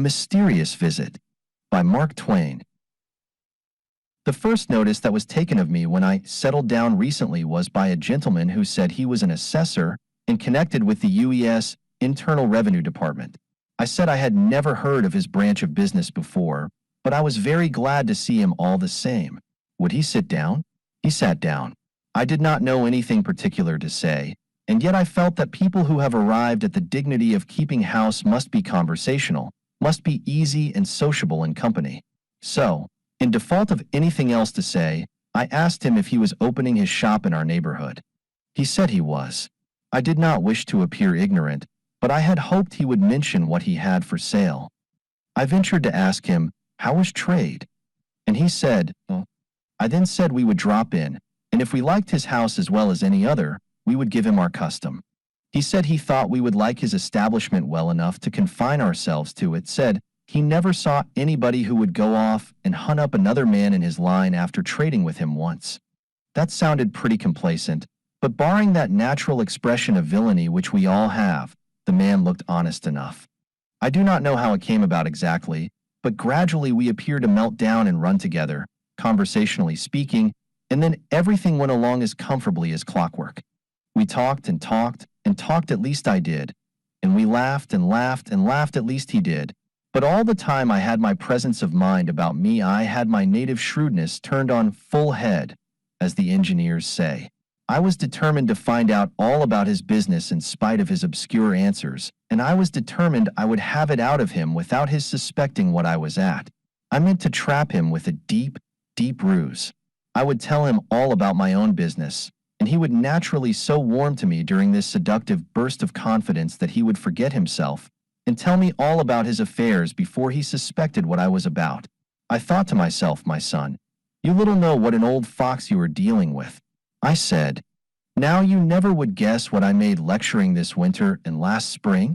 Mysterious Visit by Mark Twain. The first notice that was taken of me when I settled down recently was by a gentleman who said he was an assessor and connected with the U.S. Internal Revenue Department. I said I had never heard of his branch of business before, but I was very glad to see him all the same. Would he sit down? He sat down. I did not know anything particular to say, and yet I felt that people who have arrived at the dignity of keeping house must be conversational, must be easy and sociable in company. So, in default of anything else to say, I asked him if he was opening his shop in our neighborhood. He said he was. I did not wish to appear ignorant, but I had hoped he would mention what he had for sale. I ventured to ask him, how was trade? And he said, I then said we would drop in, and if we liked his house as well as any other, we would give him our custom. He said he thought we would like his establishment well enough to confine ourselves to it, said he never saw anybody who would go off and hunt up another man in his line after trading with him once. That sounded pretty complacent, but barring that natural expression of villainy which we all have, the man looked honest enough. I do not know how it came about exactly, but gradually we appeared to melt down and run together, conversationally speaking, and then everything went along as comfortably as clockwork. We talked and talked, and talked, at least I did, and we laughed and laughed and laughed, at least he did. But all the time I had my presence of mind about me. I had my native shrewdness turned on full head, as the engineers say. I was determined to find out all about his business in spite of his obscure answers, and I was determined I would have it out of him without his suspecting what I was at. I meant to trap him with a deep, deep ruse. I would tell him all about my own business, and he would naturally so warm to me during this seductive burst of confidence that he would forget himself and tell me all about his affairs before he suspected what I was about. I thought to myself, my son, you little know what an old fox you are dealing with. I said, now you never would guess what I made lecturing this winter and last spring?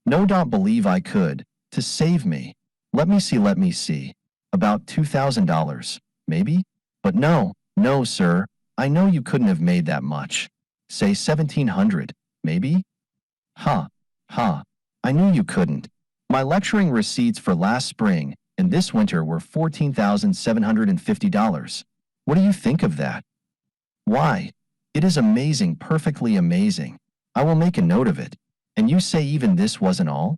No, don't believe I could, to save me. Let me see, about $2,000, maybe? But no, sir, I know you couldn't have made that much. Say 1,700, maybe? Ha, I knew you couldn't. My lecturing receipts for last spring and this winter were $14,750. What do you think of that? Why, it is amazing, perfectly amazing. I will make a note of it. And you say even this wasn't all?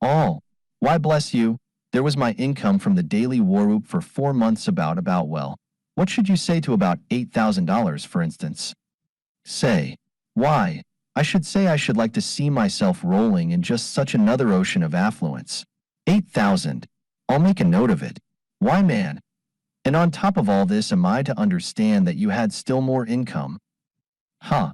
All. Why, bless you, there was my income from the daily war whoop for 4 months about well, what should you say to about $8,000, for instance? Say, why, I should say I should like to see myself rolling in just such another ocean of affluence. 8,000. I'll make a note of it. Why, man? And on top of all this, am I to understand that you had still more income? Ha.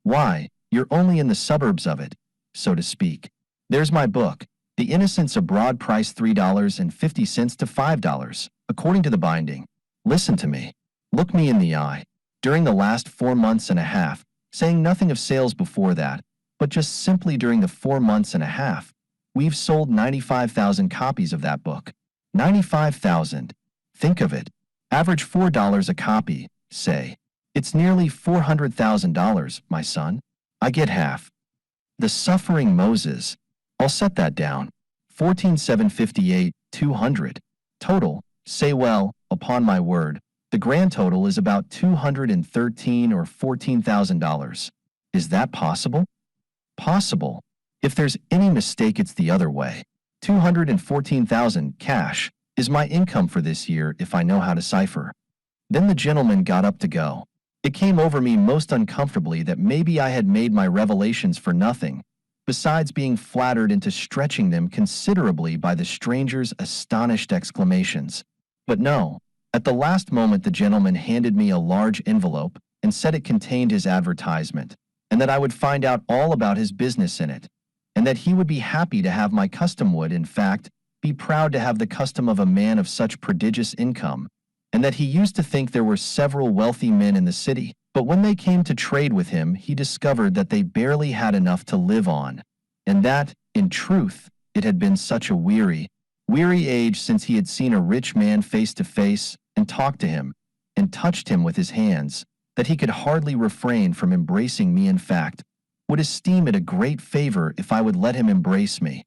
Why, you're only in the suburbs of it, so to speak. There's my book, The Innocents Abroad, price $3.50 to $5, according to the binding. Listen to me. Look me in the eye. During the last 4 months and a half, saying nothing of sales before that, but just simply during the 4 months and a half, we've sold 95,000 copies of that book. 95,000. Think of it. Average $4 a copy, say. It's nearly $400,000, my son. I get half. The Suffering Moses. I'll set that down. 14,758, 200. Total, say, well, upon my word, the grand total is about $213,000 or $14,000. Is that possible? Possible. If there's any mistake, it's the other way. $214,000 cash is my income for this year if I know how to cipher. Then the gentleman got up to go. It came over me most uncomfortably that maybe I had made my revelations for nothing, besides being flattered into stretching them considerably by the stranger's astonished exclamations. But no, at the last moment the gentleman handed me a large envelope and said it contained his advertisement, and that I would find out all about his business in it, and that he would be happy to have my custom, would, in fact, be proud to have the custom of a man of such prodigious income, and that he used to think there were several wealthy men in the city, but when they came to trade with him he discovered that they barely had enough to live on, and that, in truth, it had been such a weary age since he had seen a rich man face to face and talked to him and touched him with his hands, that he could hardly refrain from embracing me, in fact, would esteem it a great favor if I would let him embrace me.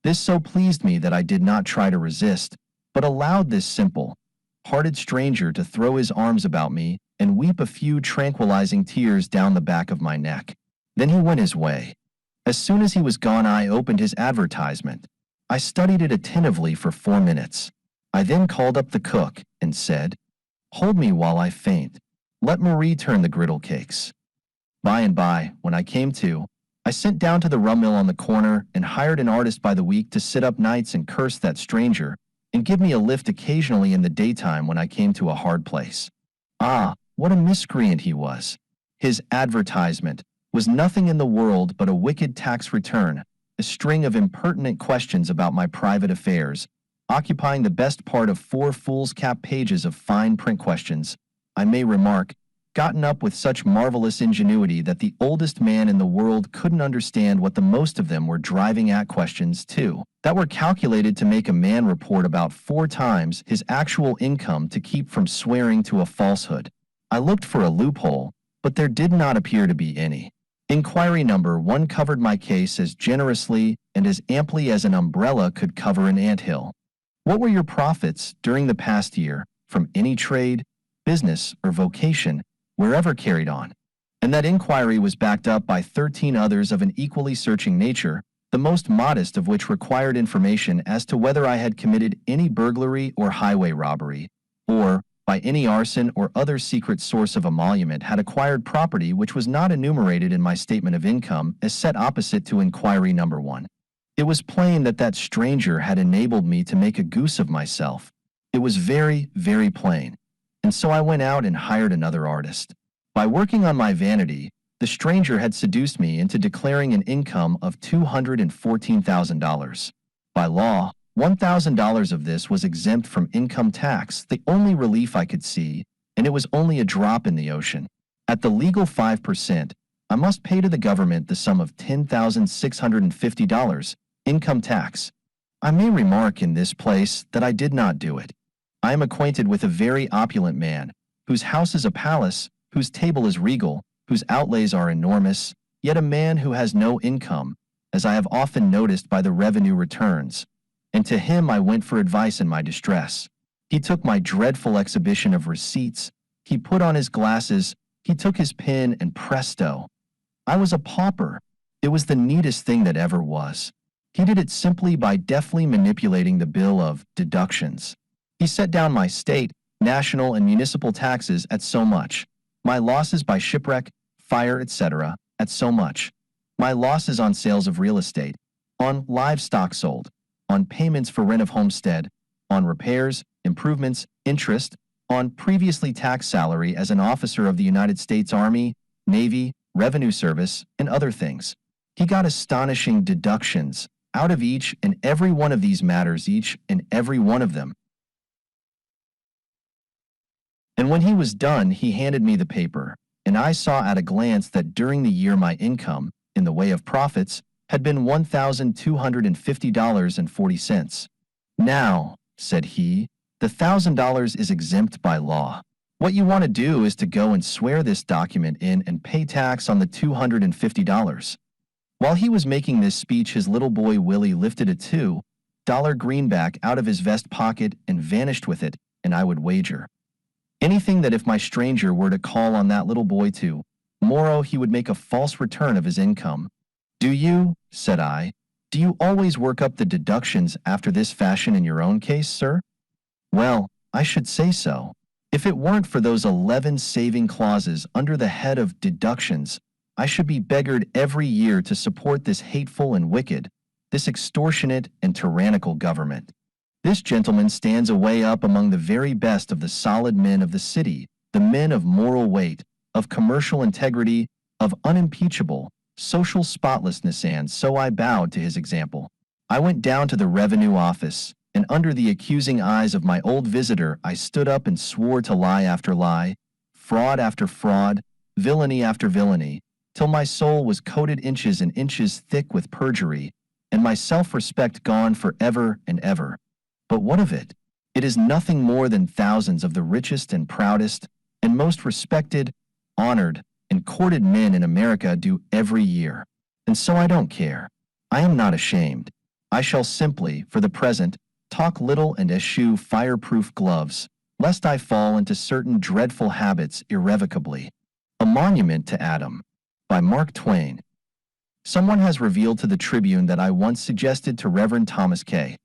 This so pleased me that I did not try to resist, but allowed this simple-hearted stranger to throw his arms about me and weep a few tranquilizing tears down the back of my neck. Then he went his way. As soon as he was gone, I opened his advertisement. I studied it attentively for 4 minutes. I then called up the cook and said, "Hold me while I faint. Let Marie turn the griddle cakes." By and by, when I came to, I sent down to the rum mill on the corner and hired an artist by the week to sit up nights and curse that stranger and give me a lift occasionally in the daytime when I came to a hard place. Ah, what a miscreant he was! His advertisement was nothing in the world but a wicked tax return, a string of impertinent questions about my private affairs, occupying the best part of 4 foolscap pages of fine print questions, I may remark, gotten up with such marvelous ingenuity that the oldest man in the world couldn't understand what the most of them were driving at questions, too, that were calculated to make a man report about 4 times his actual income to keep from swearing to a falsehood. I looked for a loophole, but there did not appear to be any. Inquiry number 1 covered my case as generously and as amply as an umbrella could cover an anthill. What were your profits during the past year from any trade, business, or vocation, wherever carried on? And that inquiry was backed up by 13 others of an equally searching nature, the most modest of which required information as to whether I had committed any burglary or highway robbery, or, by any arson or other secret source of emolument, had acquired property which was not enumerated in my statement of income as set opposite to inquiry number 1. It was plain that that stranger had enabled me to make a goose of myself. It was very, very plain. And so I went out and hired another artist. By working on my vanity, the stranger had seduced me into declaring an income of $214,000. By law, $1,000 of this was exempt from income tax, the only relief I could see, and it was only a drop in the ocean. At the legal 5%, I must pay to the government the sum of $10,650, income tax. I may remark in this place that I did not do it. I am acquainted with a very opulent man, whose house is a palace, whose table is regal, whose outlays are enormous, yet a man who has no income, as I have often noticed by the revenue returns. And to him I went for advice in my distress. He took my dreadful exhibition of receipts, he put on his glasses, he took his pen, and presto! I was a pauper. It was the neatest thing that ever was. He did it simply by deftly manipulating the bill of deductions. He set down my state, national, and municipal taxes at so much, my losses by shipwreck, fire, etc., at so much, my losses on sales of real estate, on livestock sold, on payments for rent of homestead, on repairs, improvements, interest, on previously taxed salary as an officer of the United States Army, Navy, Revenue Service, and other things. He got astonishing deductions out of each and every one of these matters, each and every one of them. And when he was done, he handed me the paper, and I saw at a glance that during the year my income, in the way of profits, had been $1,250.40. "Now," said he, "the $1,000 is exempt by law. What you want to do is to go and swear this document in and pay tax on the $250. While he was making this speech, his little boy Willie lifted a $2 greenback out of his vest pocket and vanished with it, and I would wager anything that if my stranger were to call on that little boy tomorrow, he would make a false return of his income. "Do you," said I, "do you always work up the deductions after this fashion in your own case, sir?" "Well, I should say so. If it weren't for those 11 saving clauses under the head of deductions, I should be beggared every year to support this hateful and wicked, this extortionate and tyrannical government. This gentleman stands away up among the very best of the solid men of the city, the men of moral weight, of commercial integrity, of unimpeachable social spotlessness, and so I bowed to his example. I went down to the revenue office, and under the accusing eyes of my old visitor I stood up and swore to lie after lie, fraud after fraud, villainy after villainy, till my soul was coated inches and inches thick with perjury, and my self-respect gone for ever and ever. But what of it? It is nothing more than thousands of the richest and proudest and most respected, honored, and courted men in America do every year. And so I don't care. I am not ashamed. I shall simply, for the present, talk little and eschew fireproof gloves, lest I fall into certain dreadful habits irrevocably. A Monument to Adam, by Mark Twain. Someone has revealed to the Tribune that I once suggested to Reverend Thomas K.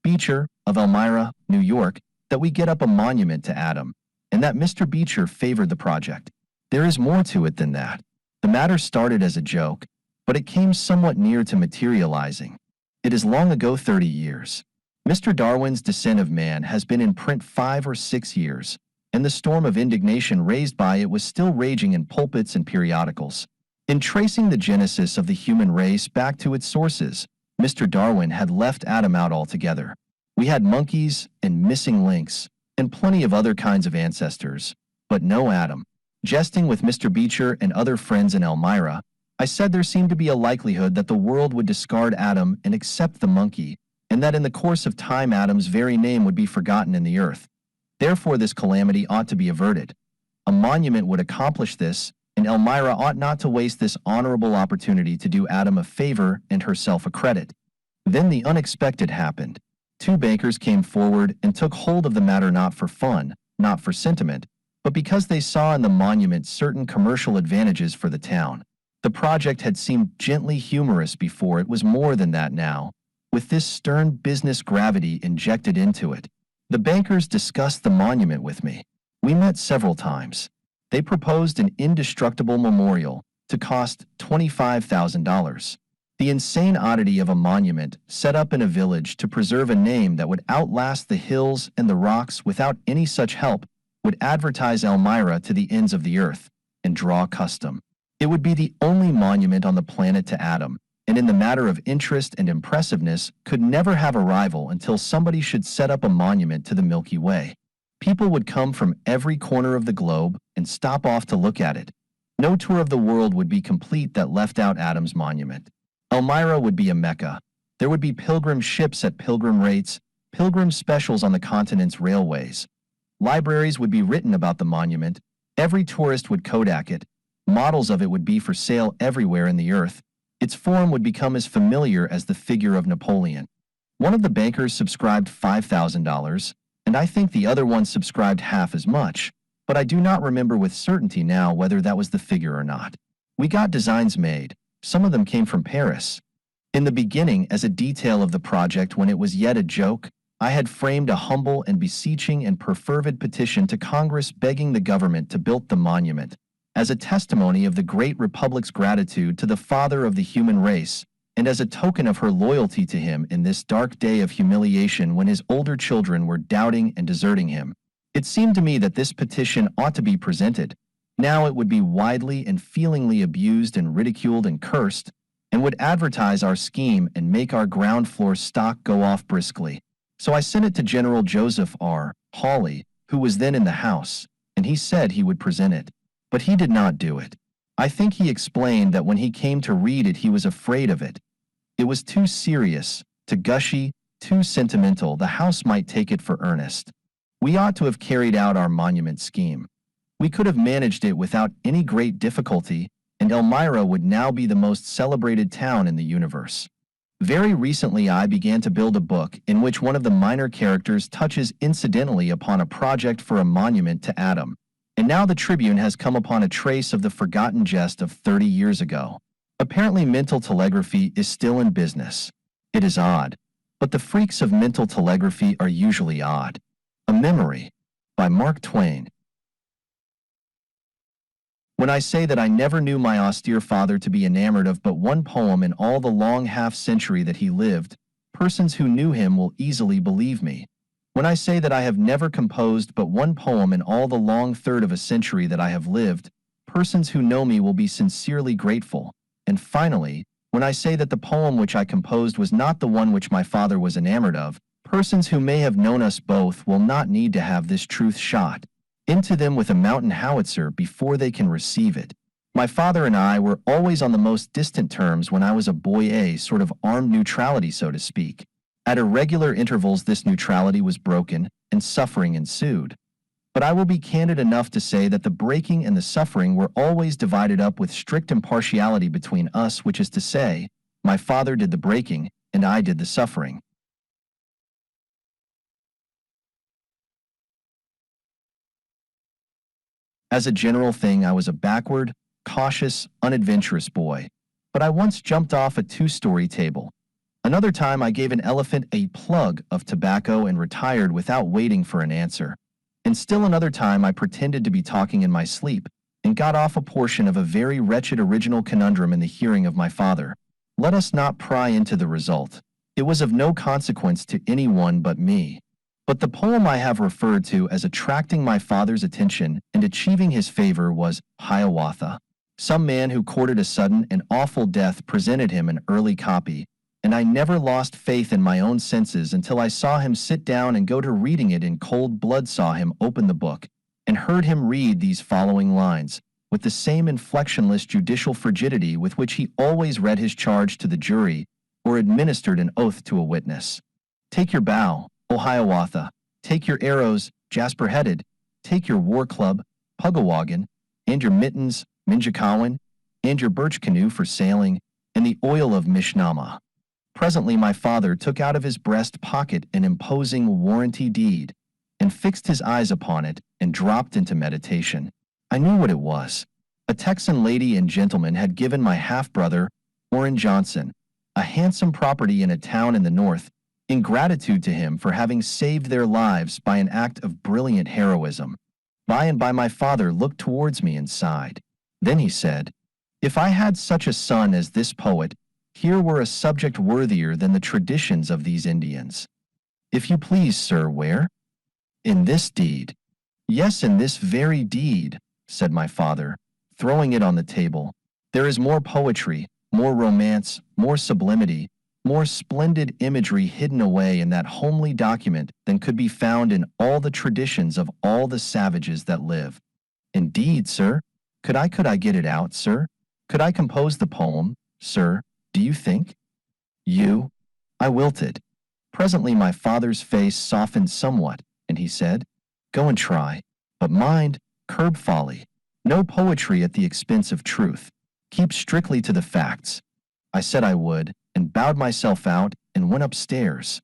Beecher, of Elmira, New York, that we get up a monument to Adam, and that Mr. Beecher favored the project. There is more to it than that. The matter started as a joke, but it came somewhat near to materializing. It is long ago 30 years. Mr. Darwin's Descent of Man has been in print 5 or 6 years, and the storm of indignation raised by it was still raging in pulpits and periodicals. In tracing the genesis of the human race back to its sources, Mr. Darwin had left Adam out altogether. We had monkeys and missing links, and plenty of other kinds of ancestors, but no Adam. Jesting with Mr. Beecher and other friends in Elmira, I said there seemed to be a likelihood that the world would discard Adam and accept the monkey, and that in the course of time Adam's very name would be forgotten in the earth. Therefore this calamity ought to be averted. A monument would accomplish this, and Elmira ought not to waste this honorable opportunity to do Adam a favor and herself a credit. Then the unexpected happened. 2 bankers came forward and took hold of the matter not for fun, not for sentiment, but because they saw in the monument certain commercial advantages for the town. The project had seemed gently humorous before, it was more than that now, with this stern business gravity injected into it. The bankers discussed the monument with me. We met several times. They proposed an indestructible memorial to cost $25,000. The insane oddity of a monument set up in a village to preserve a name that would outlast the hills and the rocks without any such help would advertise Elmira to the ends of the earth and draw custom. It would be the only monument on the planet to Adam, and in the matter of interest and impressiveness could never have a rival until somebody should set up a monument to the Milky Way. People would come from every corner of the globe and stop off to look at it. No tour of the world would be complete that left out Adam's monument. Elmira would be a mecca. There would be pilgrim ships at pilgrim rates, pilgrim specials on the continent's railways. Libraries would be written about the monument. Every tourist would Kodak it. Models of it would be for sale everywhere in the earth. Its form would become as familiar as the figure of Napoleon. One of the bankers subscribed $5,000, and I think the other one subscribed half as much, but I do not remember with certainty now whether that was the figure or not. We got designs made. Some of them came from Paris. In the beginning, as a detail of the project when it was yet a joke, I had framed a humble and beseeching and perfervid petition to Congress begging the government to build the monument, as a testimony of the great republic's gratitude to the father of the human race, and as a token of her loyalty to him in this dark day of humiliation when his older children were doubting and deserting him. It seemed to me that this petition ought to be presented. Now it would be widely and feelingly abused and ridiculed and cursed, and would advertise our scheme and make our ground floor stock go off briskly. So I sent it to General Joseph R. Hawley, who was then in the House, and he said he would present it. But he did not do it. I think he explained that when he came to read it he was afraid of it. It was too serious, too gushy, too sentimental. The House might take it for earnest. We ought to have carried out our monument scheme. We could have managed it without any great difficulty, and Elmira would now be the most celebrated town in the universe. Very recently I began to build a book in which one of the minor characters touches incidentally upon a project for a monument to Adam. And now the Tribune has come upon a trace of the forgotten jest of 30 years ago. Apparently mental telegraphy is still in business. It is odd, but the freaks of mental telegraphy are usually odd. A Memory, by Mark Twain. When I say that I never knew my austere father to be enamored of but one poem in all the long half-century that he lived, persons who knew him will easily believe me. When I say that I have never composed but one poem in all the long third of a century that I have lived, persons who know me will be sincerely grateful. And finally, when I say that the poem which I composed was not the one which my father was enamored of, persons who may have known us both will not need to have this truth shot into them with a mountain howitzer before they can receive it. My father and I were always on the most distant terms when I was a boy, a sort of armed neutrality, so to speak. At irregular intervals this neutrality was broken, and suffering ensued. But I will be candid enough to say that the breaking and the suffering were always divided up with strict impartiality between us, which is to say, my father did the breaking, and I did the suffering. As a general thing, I was a backward, cautious, unadventurous boy. But I once jumped off a two-story table. Another time I gave an elephant a plug of tobacco and retired without waiting for an answer. And still another time I pretended to be talking in my sleep and got off a portion of a very wretched original conundrum in the hearing of my father. Let us not pry into the result. It was of no consequence to anyone but me. But the poem I have referred to as attracting my father's attention and achieving his favor was Hiawatha. Some man who courted a sudden and awful death presented him an early copy, and I never lost faith in my own senses until I saw him sit down and go to reading it in cold blood, saw him open the book, and heard him read these following lines, with the same inflectionless judicial frigidity with which he always read his charge to the jury or administered an oath to a witness. Take your bow, O Hiawatha, take your arrows, jasper-headed, take your war club, Puggawagan, and your mittens, Minjakawan, and your birch canoe for sailing, and the oil of Mishnama. Presently my father took out of his breast pocket an imposing warranty deed, and fixed his eyes upon it, and dropped into meditation. I knew what it was. A Texan lady and gentleman had given my half-brother, Orrin Johnson, a handsome property in a town in the north, in gratitude to him for having saved their lives by an act of brilliant heroism. By and by my father looked towards me and sighed. Then he said, "If I had such a son as this poet, here were a subject worthier than the traditions of these Indians." "If you please, sir, where?" "In this deed." "Yes, in this very deed," said my father, throwing it on the table. "There is more poetry, more romance, more sublimity, more splendid imagery hidden away in that homely document than could be found in all the traditions of all the savages that live." "Indeed, sir? Could I get it out, sir? Could I compose the poem, sir, do you think?" "You?" I wilted. Presently my father's face softened somewhat, and he said, "Go and try. But mind, curb folly. No poetry at the expense of truth. Keep strictly to the facts." I said I would, and bowed myself out and went upstairs.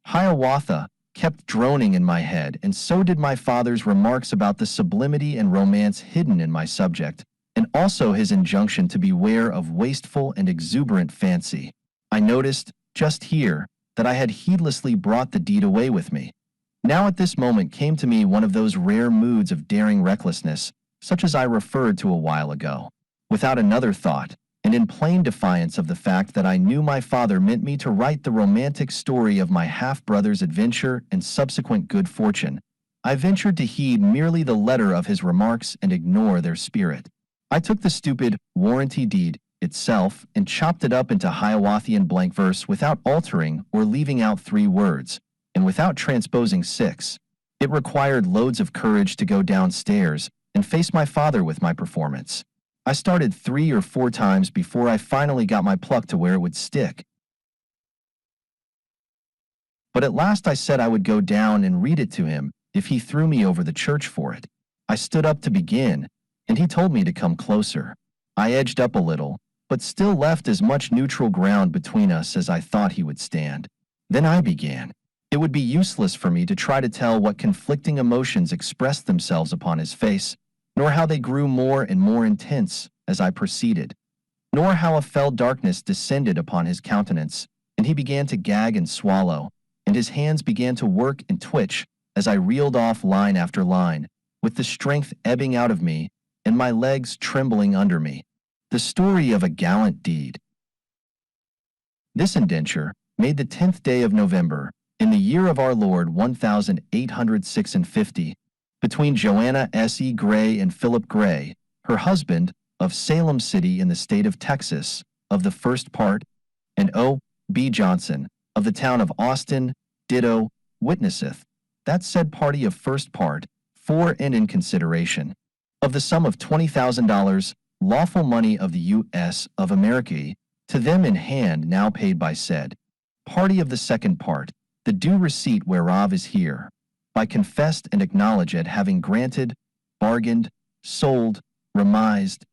Hiawatha kept droning in my head, and so did my father's remarks about the sublimity and romance hidden in my subject, and also his injunction to beware of wasteful and exuberant fancy. I noticed, just here, that I had heedlessly brought the deed away with me. Now at this moment came to me one of those rare moods of daring recklessness, such as I referred to a while ago. Without another thought, and in plain defiance of the fact that I knew my father meant me to write the romantic story of my half-brother's adventure and subsequent good fortune, I ventured to heed merely the letter of his remarks and ignore their spirit. I took the stupid warranty deed itself and chopped it up into Hiawathian blank verse without altering or leaving out 3 words, and without transposing 6. It required loads of courage to go downstairs and face my father with my performance. I started 3 or 4 times before I finally got my pluck to where it would stick. But at last I said I would go down and read it to him if he threw me over the church for it. I stood up to begin, and he told me to come closer. I edged up a little, but still left as much neutral ground between us as I thought he would stand. Then I began. It would be useless for me to try to tell what conflicting emotions expressed themselves upon his face, nor how they grew more and more intense as I proceeded, nor how a fell darkness descended upon his countenance, and he began to gag and swallow, and his hands began to work and twitch as I reeled off line after line, with the strength ebbing out of me and my legs trembling under me. The story of a gallant deed. This indenture, made the 10th day of November, in the year of our Lord 1806 between Joanna S. E. Gray and Philip Gray, her husband, of Salem City in the state of Texas, of the first part, and O. B. Johnson, of the town of Austin, ditto, witnesseth, that said party of first part, for and in consideration of the sum of $20,000, lawful money of the U.S. of America, to them in hand now paid by said party of the second part, the due receipt whereof is here, by confessed and acknowledged having granted, bargained, sold, remised,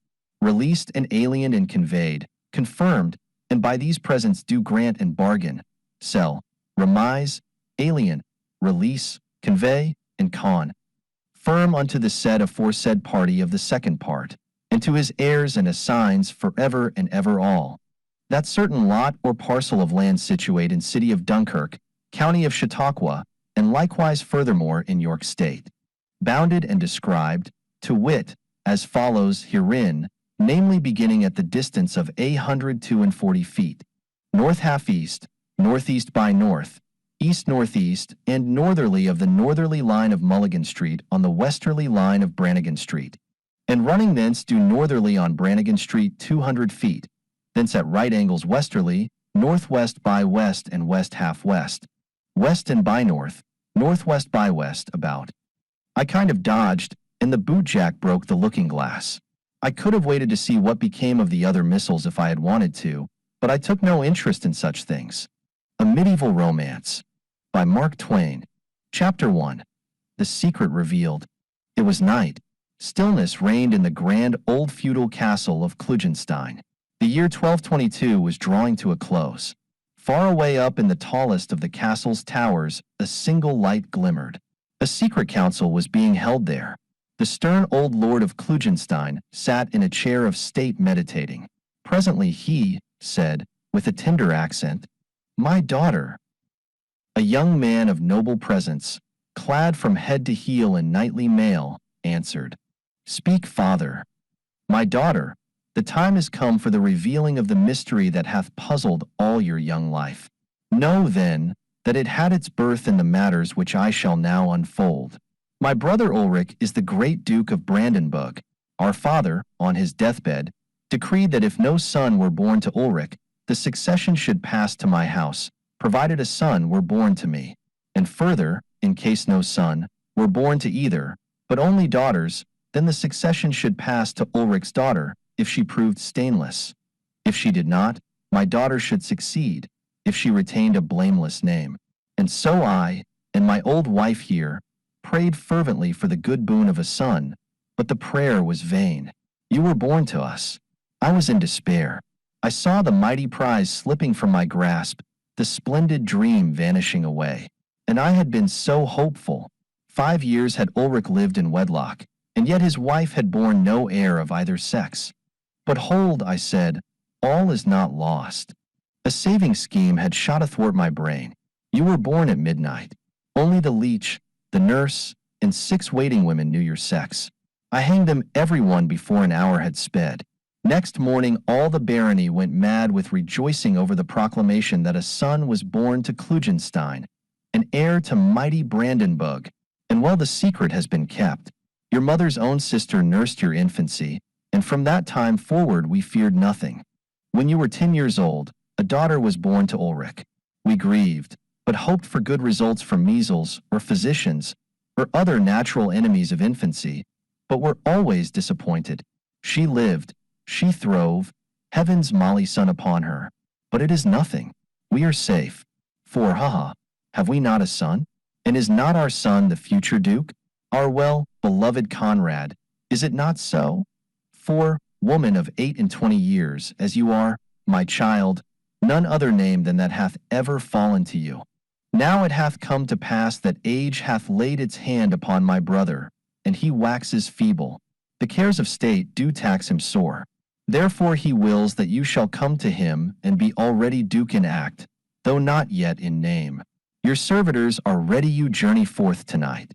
released and aliened and conveyed, confirmed, and by these presents do grant and bargain, sell, remise, alien, release, convey, and con, firm unto the said aforesaid party of the second part, and to his heirs and assigns forever and ever all, that certain lot or parcel of land situate in city of Dunkirk, county of Chautauqua, and likewise furthermore in York State, bounded and described, to wit, as follows herein, namely beginning at the distance of 140 feet, north half east, northeast by north, east-northeast, and northerly of the northerly line of Mulligan Street on the westerly line of Brannigan Street, and running thence due northerly on Brannigan Street 200 feet, thence at right angles westerly, northwest by west and west half west, west and by north, northwest by west about. I kind of dodged, and the bootjack broke the looking glass. I could have waited to see what became of the other missiles if I had wanted to, but I took no interest in such things. A Medieval Romance by Mark Twain. Chapter 1. The Secret Revealed. It was night. Stillness reigned in the grand old feudal castle of Klugenstein. The year 1222 was drawing to a close. Far away up in the tallest of the castle's towers, a single light glimmered. A secret council was being held there. The stern old lord of Klugenstein sat in a chair of state meditating. Presently he said, with a tender accent, "My daughter." A young man of noble presence, clad from head to heel in knightly mail, answered, "Speak, father." "My daughter, the time is come for the revealing of the mystery that hath puzzled all your young life. Know, then, that it had its birth in the matters which I shall now unfold. My brother Ulrich is the great Duke of Brandenburg. Our father, on his deathbed, decreed that if no son were born to Ulrich, the succession should pass to my house, provided a son were born to me. And further, in case no son were born to either, but only daughters, then the succession should pass to Ulrich's daughter, if she proved stainless. If she did not, my daughter should succeed, if she retained a blameless name. And so I, and my old wife here, prayed fervently for the good boon of a son, but the prayer was vain. You were born to us. I was in despair. I saw the mighty prize slipping from my grasp, the splendid dream vanishing away. And I had been so hopeful. 5 years had Ulrich lived in wedlock, and yet his wife had borne no heir of either sex. But hold, I said, all is not lost. A saving scheme had shot athwart my brain. You were born at midnight. Only the leech, the nurse, and 6 waiting women knew your sex. I hanged them every one before an hour had sped. Next morning all the barony went mad with rejoicing over the proclamation that a son was born to Klugenstein, an heir to mighty Brandenburg. And well, the secret has been kept. Your mother's own sister nursed your infancy, and from that time forward we feared nothing. When you were 10 years old, a daughter was born to Ulrich. We grieved, but hoped for good results from measles, or physicians, or other natural enemies of infancy, but were always disappointed. She lived, she throve, heaven's molly sun upon her. But it is nothing. We are safe. For, have we not a son? And is not our son the future Duke? Our well-beloved Conrad, is it not so? For, woman of 28 years, as you are, my child, none other name than that hath ever fallen to you. Now it hath come to pass that age hath laid its hand upon my brother, and he waxes feeble. The cares of state do tax him sore. Therefore he wills that you shall come to him and be already Duke in act, though not yet in name. Your servitors are ready, you journey forth tonight.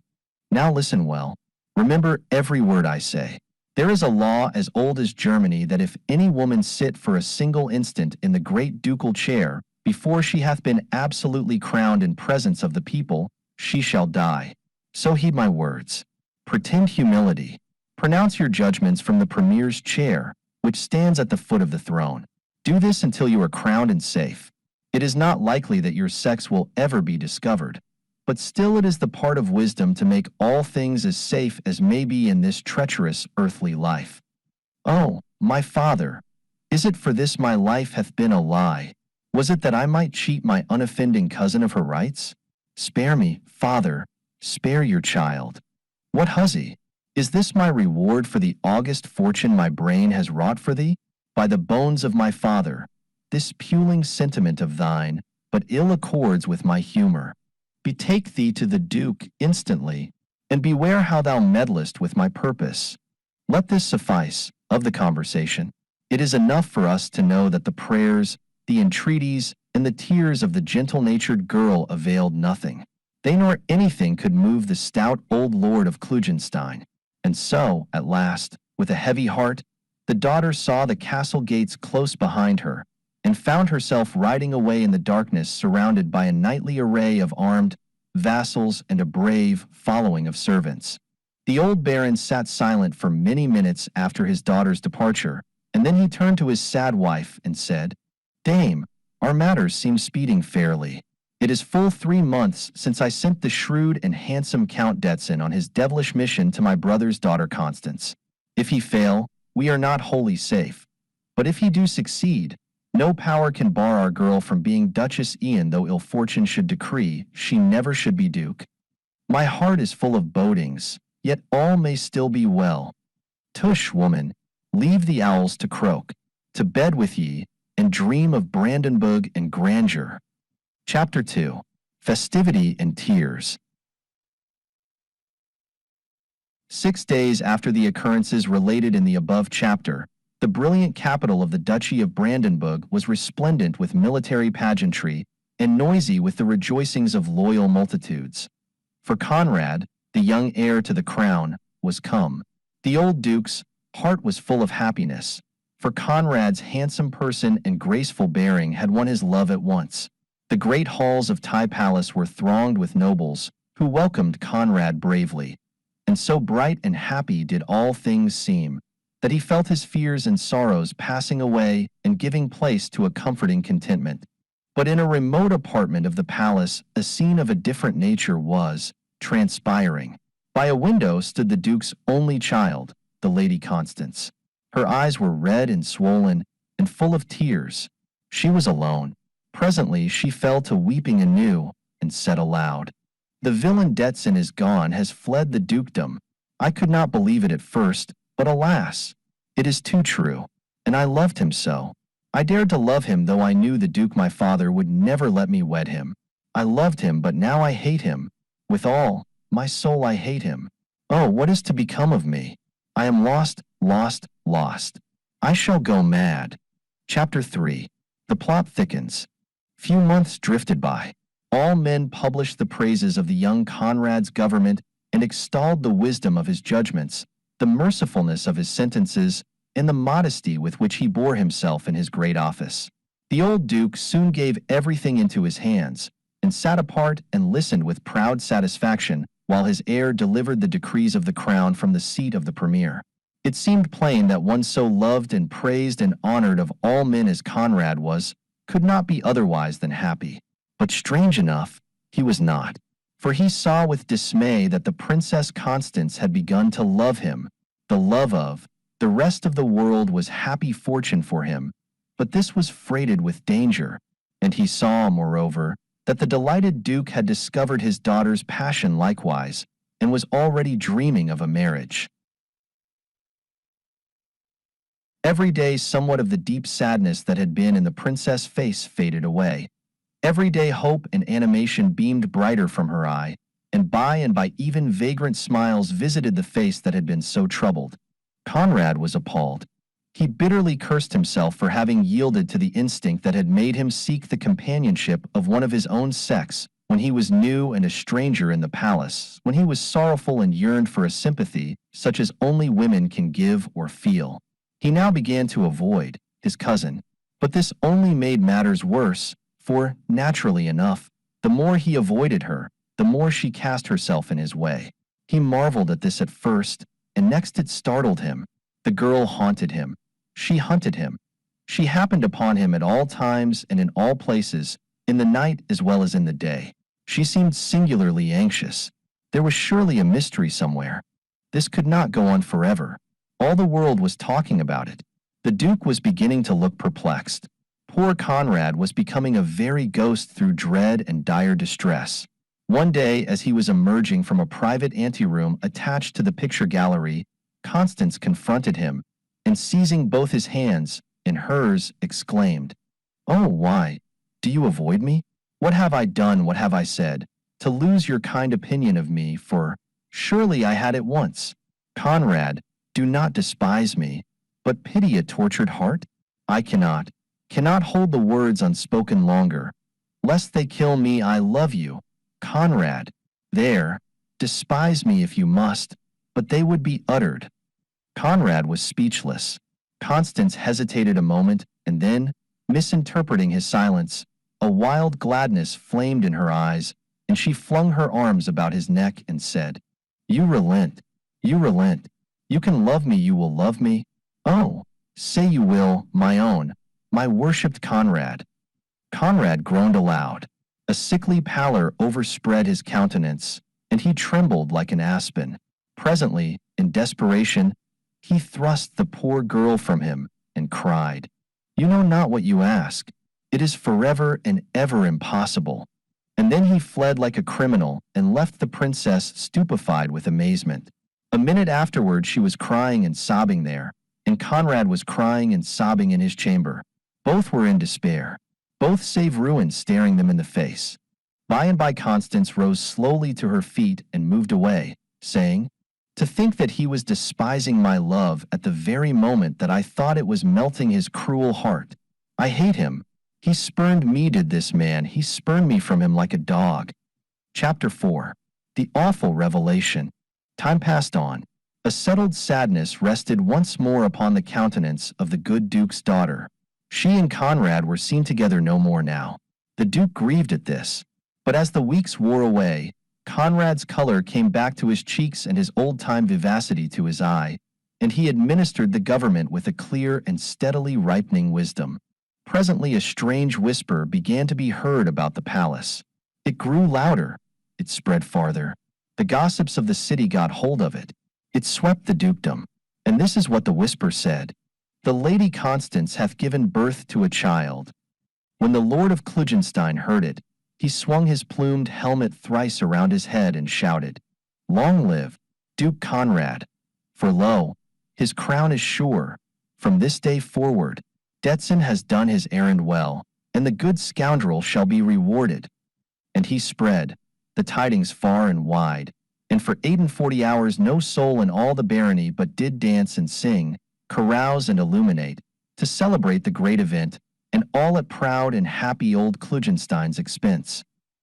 Now listen well. Remember every word I say. There is a law as old as Germany that if any woman sit for a single instant in the great ducal chair, before she hath been absolutely crowned in presence of the people, she shall die. So heed my words. Pretend humility. Pronounce your judgments from the premier's chair, which stands at the foot of the throne. Do this until you are crowned and safe. It is not likely that your sex will ever be discovered, but still it is the part of wisdom to make all things as safe as may be in this treacherous earthly life. Oh, my father, is it for this my life hath been a lie? Was it that I might cheat my unoffending cousin of her rights? Spare me, father, spare your child. What hussy? Is this my reward for the august fortune my brain has wrought for thee? By the bones of my father, this puling sentiment of thine but ill accords with my humor. Betake thee to the Duke instantly, and beware how thou meddlest with my purpose. Let this suffice of the conversation. It is enough for us to know that the prayers, the entreaties, and the tears of the gentle-natured girl availed nothing. They nor anything could move the stout old lord of Klugenstein. And so, at last, with a heavy heart, the daughter saw the castle gates close behind her, and found herself riding away in the darkness surrounded by a knightly array of armed vassals and a brave following of servants. The old baron sat silent for many minutes after his daughter's departure, and then he turned to his sad wife and said, "Dame, our matters seem speeding fairly. It is full 3 months since I sent the shrewd and handsome Count Detzin on his devilish mission to my brother's daughter Constance. If he fail, we are not wholly safe. But if he do succeed, no power can bar our girl from being Duchess Ian, though ill fortune should decree she never should be duke. My heart is full of bodings, yet all may still be well. Tush, woman, leave the owls to croak. To bed with ye, and dream of Brandenburg and grandeur." Chapter 2. Festivity and Tears. 6 days after the occurrences related in the above chapter, the brilliant capital of the Duchy of Brandenburg was resplendent with military pageantry and noisy with the rejoicings of loyal multitudes. For Conrad, the young heir to the crown, was come. The old duke's heart was full of happiness, for Conrad's handsome person and graceful bearing had won his love at once. The great halls of Tai Palace were thronged with nobles, who welcomed Conrad bravely. And so bright and happy did all things seem, that he felt his fears and sorrows passing away and giving place to a comforting contentment. But in a remote apartment of the palace, a scene of a different nature was transpiring. By a window stood the duke's only child, the Lady Constance. Her eyes were red and swollen, and full of tears. She was alone. Presently she fell to weeping anew, and said aloud, "The villain Detzin is gone, has fled the dukedom. I could not believe it at first, but alas, it is too true, and I loved him so. I dared to love him, though I knew the duke my father would never let me wed him. I loved him, but now I hate him. With all my soul I hate him. Oh, what is to become of me? I am lost, lost, lost. I shall go mad." Chapter 3. The plot thickens. Few months drifted by. All men published the praises of the young Conrad's government and extolled the wisdom of his judgments, the mercifulness of his sentences, and the modesty with which he bore himself in his great office. The old duke soon gave everything into his hands, and sat apart and listened with proud satisfaction while his heir delivered the decrees of the crown from the seat of the premier. It seemed plain that one so loved and praised and honored of all men as Conrad was, could not be otherwise than happy. But strange enough, he was not. For he saw with dismay that the Princess Constance had begun to love him. The love of the rest of the world was happy fortune for him, but this was freighted with danger. And he saw, moreover, that the delighted duke had discovered his daughter's passion likewise, and was already dreaming of a marriage. Every day somewhat of the deep sadness that had been in the princess' face faded away. Every day hope and animation beamed brighter from her eye, and by even vagrant smiles visited the face that had been so troubled. Conrad was appalled. He bitterly cursed himself for having yielded to the instinct that had made him seek the companionship of one of his own sex when he was new and a stranger in the palace, when he was sorrowful and yearned for a sympathy such as only women can give or feel. He now began to avoid his cousin, but this only made matters worse, for, naturally enough, the more he avoided her, the more she cast herself in his way. He marveled at this at first, and next it startled him. The girl haunted him. She hunted him. She happened upon him at all times and in all places, in the night as well as in the day. She seemed singularly anxious. There was surely a mystery somewhere. This could not go on forever. All the world was talking about it. The Duke was beginning to look perplexed. Poor Conrad was becoming a very ghost through dread and dire distress. One day, as he was emerging from a private anteroom attached to the picture gallery, Constance confronted him, and seizing both his hands in hers, exclaimed, Oh, why? Do you avoid me? What have I done, what have I said, to lose your kind opinion of me, for surely I had it once. Conrad, do not despise me, but pity a tortured heart? I cannot hold the words unspoken longer, lest they kill me. I love you, Conrad. There, despise me if you must, but they would be uttered. Conrad was speechless. Constance hesitated a moment, and then, misinterpreting his silence, a wild gladness flamed in her eyes, and she flung her arms about his neck and said, You relent. You relent. You can love me, you will love me. Oh, say you will, my own, my worshipped Conrad. Conrad groaned aloud. A sickly pallor overspread his countenance, and he trembled like an aspen. Presently, in desperation, he thrust the poor girl from him and cried, You know not what you ask. It is forever and ever impossible. And then he fled like a criminal and left the princess stupefied with amazement. A minute afterward she was crying and sobbing there, and Conrad was crying and sobbing in his chamber. Both were in despair. Both save ruin staring them in the face. By and by Constance rose slowly to her feet and moved away, saying, To think that he was despising my love at the very moment that I thought it was melting his cruel heart. I hate him. He spurned me, did this man. He spurned me from him like a dog. Chapter 4. The awful revelation. Time passed on. A settled sadness rested once more upon the countenance of the good Duke's daughter. She and Conrad were seen together no more now. The Duke grieved at this. But as the weeks wore away, Conrad's color came back to his cheeks and his old-time vivacity to his eye, and he administered the government with a clear and steadily ripening wisdom. Presently a strange whisper began to be heard about the palace. It grew louder. It spread farther. The gossips of the city got hold of it. It swept the dukedom. And this is what the whisper said. The Lady Constance hath given birth to a child. When the Lord of Klugenstein heard it, he swung his plumed helmet thrice around his head and shouted, Long live Duke Conrad! For lo, his crown is sure. From this day forward, Detzin has done his errand well, and the good scoundrel shall be rewarded. And he spread the tidings far and wide, and for 48 hours no soul in all the barony but did dance and sing, carouse and illuminate, to celebrate the great event, and all at proud and happy old Klugenstein's expense.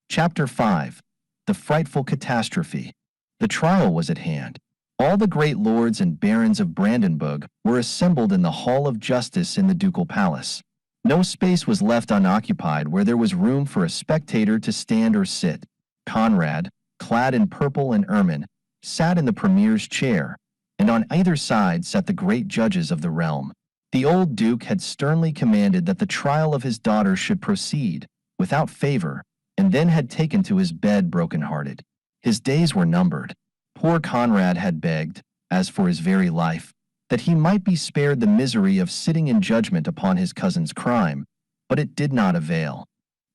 Chapter 5. The frightful catastrophe. The trial was at hand. All the great lords and barons of Brandenburg were assembled in the Hall of Justice in the ducal palace. No space was left unoccupied where there was room for a spectator to stand or sit. Conrad, clad in purple and ermine, sat in the premier's chair, and on either side sat the great judges of the realm. The old duke had sternly commanded that the trial of his daughter should proceed, without favor, and then had taken to his bed broken-hearted. His days were numbered. Poor Conrad had begged, as for his very life, that he might be spared the misery of sitting in judgment upon his cousin's crime, but it did not avail.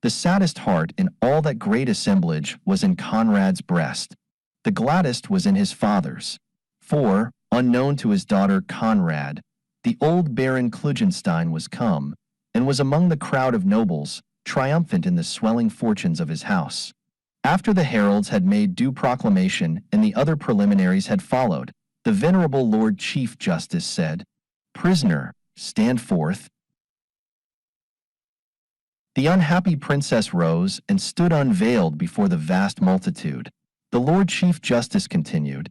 The saddest heart in all that great assemblage was in Conrad's breast. The gladdest was in his father's. For, unknown to his daughter Conrad, the old Baron Klugenstein was come, and was among the crowd of nobles, triumphant in the swelling fortunes of his house. After the heralds had made due proclamation and the other preliminaries had followed, the venerable Lord Chief Justice said, Prisoner, stand forth. The unhappy princess rose and stood unveiled before the vast multitude. The Lord Chief Justice continued,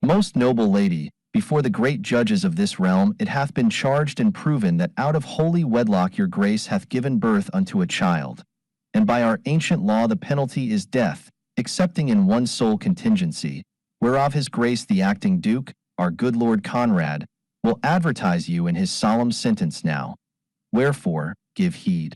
Most noble lady, before the great judges of this realm it hath been charged and proven that out of holy wedlock your grace hath given birth unto a child. And by our ancient law the penalty is death, excepting in one sole contingency, whereof his grace the acting duke, our good Lord Conrad, will advertise you in his solemn sentence now. Wherefore, give heed.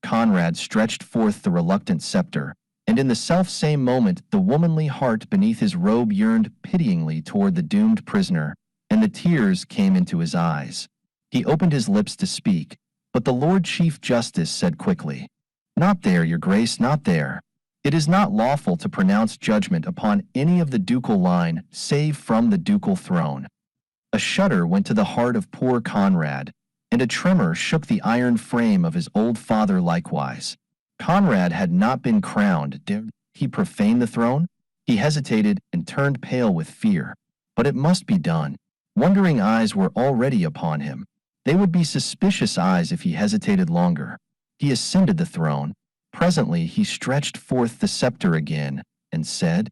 Conrad stretched forth the reluctant scepter, and in the self-same moment the womanly heart beneath his robe yearned pityingly toward the doomed prisoner, and the tears came into his eyes. He opened his lips to speak, but the Lord Chief Justice said quickly, Not there, your grace, not there. It is not lawful to pronounce judgment upon any of the ducal line save from the ducal throne. A shudder went to the heart of poor Conrad, and a tremor shook the iron frame of his old father likewise. Conrad had not been crowned. Did he profane the throne? He hesitated and turned pale with fear. But it must be done. Wondering eyes were already upon him. They would be suspicious eyes if he hesitated longer. He ascended the throne. Presently he stretched forth the scepter again, and said,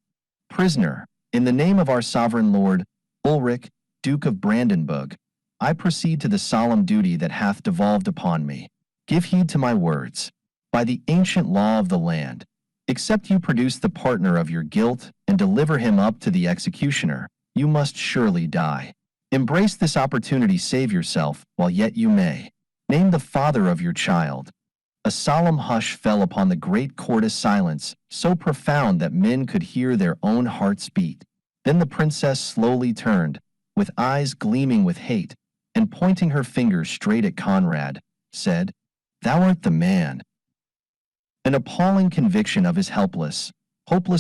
"Prisoner, in the name of our sovereign lord, Ulrich, Duke of Brandenburg, I proceed to the solemn duty that hath devolved upon me. Give heed to my words. By the ancient law of the land, except you produce the partner of your guilt and deliver him up to the executioner, you must surely die. Embrace this opportunity, save yourself while yet you may. Name the father of your child." A solemn hush fell upon the great court, a silence so profound that men could hear their own hearts beat. Then the princess slowly turned, with eyes gleaming with hate, and pointing her finger straight at Conrad, said, "Thou art the man." An appalling conviction of his hopeless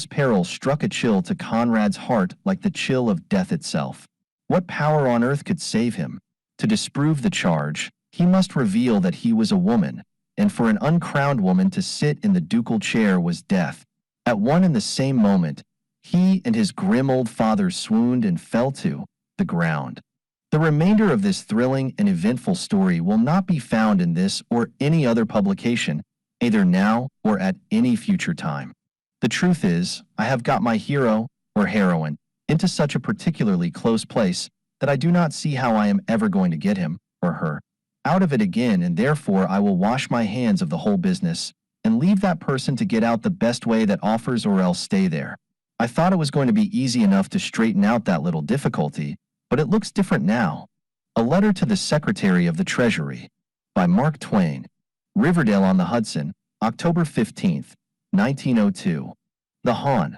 peril struck a chill to Conrad's heart like the chill of death itself. What power on earth could save him? To disprove the charge, he must reveal that he was a woman, and for an uncrowned woman to sit in the ducal chair was death. At one and the same moment, he and his grim old father swooned and fell to the ground. The remainder of this thrilling and eventful story will not be found in this or any other publication, either now or at any future time. The truth is, I have got my hero, or heroine, into such a particularly close place that I do not see how I am ever going to get him, or her, out of it again, and therefore I will wash my hands of the whole business, and leave that person to get out the best way that offers, or else stay there. I thought it was going to be easy enough to straighten out that little difficulty, but it looks different now. A Letter to the Secretary of the Treasury, by Mark Twain. Riverdale on the Hudson, October 15, 1902. The Hon.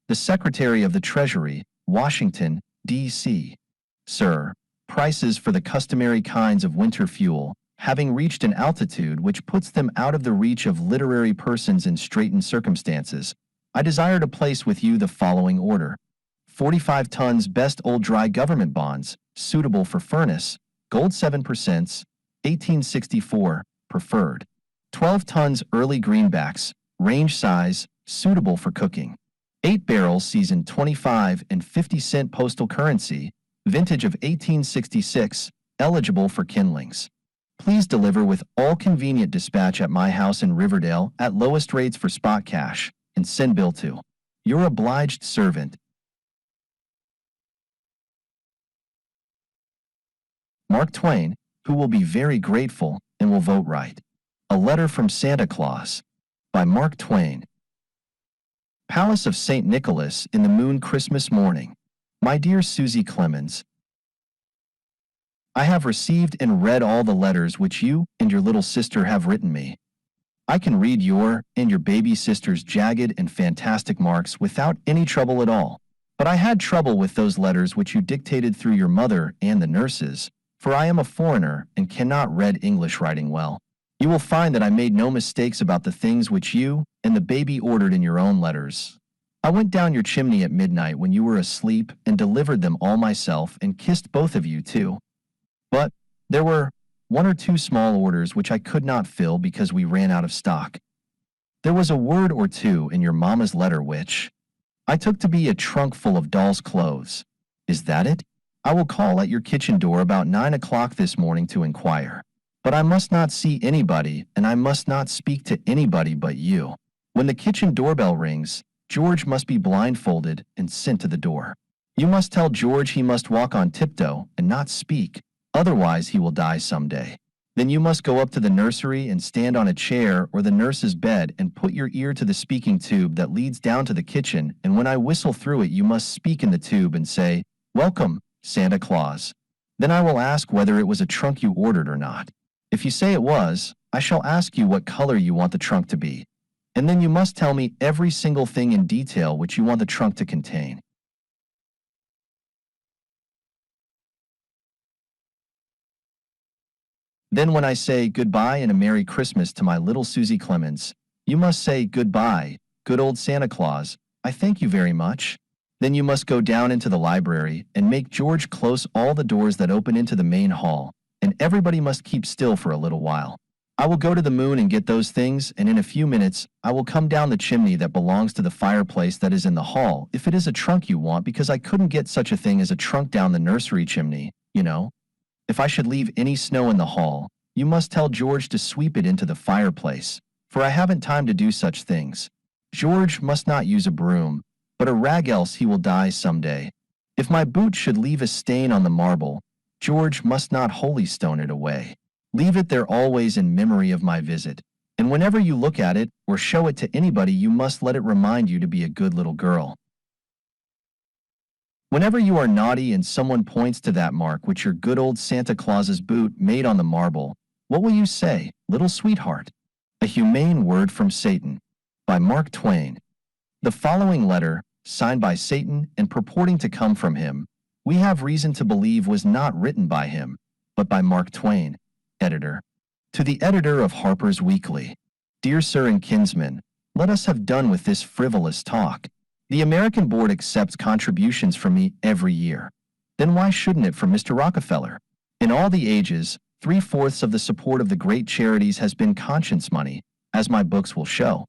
The Secretary of the Treasury, Washington, D.C. Sir, prices for the customary kinds of winter fuel, having reached an altitude which puts them out of the reach of literary persons in straitened circumstances, I desire to place with you the following order. 45 tons best old dry government bonds, suitable for furnace, gold 7%, 1864, preferred. 12 tons early greenbacks, range size, suitable for cooking. 8 barrels seasoned 25 and 50-cent postal currency, vintage of 1866, eligible for kindlings. Please deliver with all convenient dispatch at my house in Riverdale at lowest rates for spot cash, and send bill to your obliged servant, Mark Twain, who will be very grateful and will vote right. A Letter from Santa Claus, by Mark Twain. Palace of St. Nicholas in the moon, Christmas morning. My dear Susie Clemens, I have received and read all the letters which you and your little sister have written me. I can read your and your baby sister's jagged and fantastic marks without any trouble at all. But I had trouble with those letters which you dictated through your mother and the nurses, for I am a foreigner and cannot read English writing well. You will find that I made no mistakes about the things which you and the baby ordered in your own letters. I went down your chimney at midnight when you were asleep and delivered them all myself and kissed both of you too. But there were 1 or 2 small orders which I could not fill because we ran out of stock. There was a word or two in your mamma's letter which I took to be a trunk full of doll's clothes. Is that it? I will call at your kitchen door about 9 o'clock this morning to inquire. But I must not see anybody, and I must not speak to anybody but you. When the kitchen doorbell rings, George must be blindfolded and sent to the door. You must tell George he must walk on tiptoe and not speak, otherwise he will die someday. Then you must go up to the nursery and stand on a chair or the nurse's bed and put your ear to the speaking tube that leads down to the kitchen, and when I whistle through it you must speak in the tube and say, "Welcome, Santa Claus." Then I will ask whether it was a trunk you ordered or not. If you say it was, I shall ask you what color you want the trunk to be. And then you must tell me every single thing in detail which you want the trunk to contain. Then when I say goodbye and a Merry Christmas to my little Susie Clemens, you must say goodbye, good old Santa Claus, I thank you very much. Then you must go down into the library and make George close all the doors that open into the main hall, and everybody must keep still for a little while. I will go to the moon and get those things, and in a few minutes I will come down the chimney that belongs to the fireplace that is in the hall, if it is a trunk you want, because I couldn't get such a thing as a trunk down the nursery chimney, you know. If I should leave any snow in the hall, you must tell George to sweep it into the fireplace, for I haven't time to do such things. George must not use a broom, but a rag, else he will die some day. If my boot should leave a stain on the marble, George must not wholly stone it away. Leave it there always in memory of my visit, and whenever you look at it or show it to anybody, you must let it remind you to be a good little girl. Whenever you are naughty and someone points to that mark which your good old Santa Claus's boot made on the marble, what will you say, little sweetheart? A Humane Word from Satan, by Mark Twain. The following letter, signed by Satan and purporting to come from him, we have reason to believe was not written by him, but by Mark Twain, editor. To the editor of Harper's Weekly. Dear Sir and Kinsman, let us have done with this frivolous talk. The American Board accepts contributions from me every year. Then why shouldn't it from Mr. Rockefeller? In all the ages, 3/4 of the support of the great charities has been conscience money, as my books will show.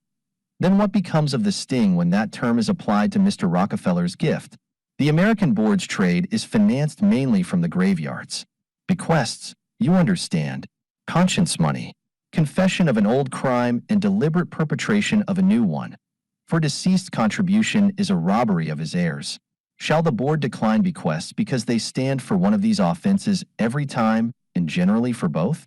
Then what becomes of the sting when that term is applied to Mr. Rockefeller's gift? The American Board's trade is financed mainly from the graveyards. Bequests, you understand. Conscience money. Confession of an old crime and deliberate perpetration of a new one. For deceased contribution is a robbery of his heirs. Shall the board decline bequests because they stand for one of these offenses every time and generally for both?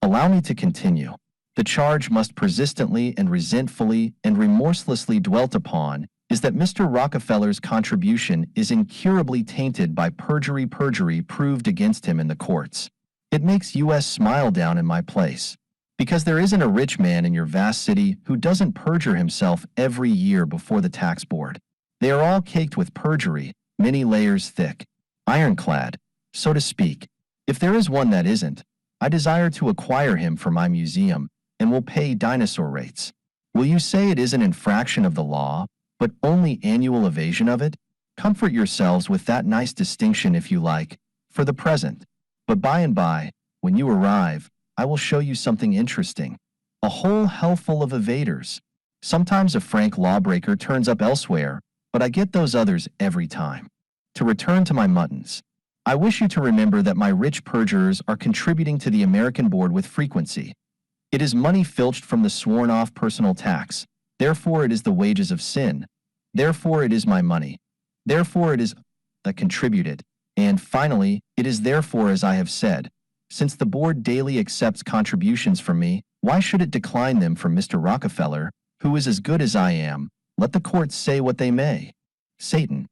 Allow me to continue. The charge must persistently and resentfully and remorselessly dwelt upon is that Mr. Rockefeller's contribution is incurably tainted by perjury proved against him in the courts. It makes U.S. smile down in my place. Because there isn't a rich man in your vast city who doesn't perjure himself every year before the tax board. They are all caked with perjury, many layers thick, ironclad, so to speak. If there is one that isn't, I desire to acquire him for my museum and will pay dinosaur rates. Will you say it is an infraction of the law, but only annual evasion of it? Comfort yourselves with that nice distinction if you like, for the present. But by and by, when you arrive, I will show you something interesting. A whole hell full of evaders. Sometimes a frank lawbreaker turns up elsewhere, but I get those others every time. To return to my muttons. I wish you to remember that my rich perjurers are contributing to the American Board with frequency. It is money filched from the sworn-off personal tax. Therefore it is the wages of sin. Therefore it is my money. Therefore it is that contributed. And finally, it is therefore, as I have said, since the board daily accepts contributions from me, why should it decline them from Mr. Rockefeller, who is as good as I am? Let the courts say what they may. Satan.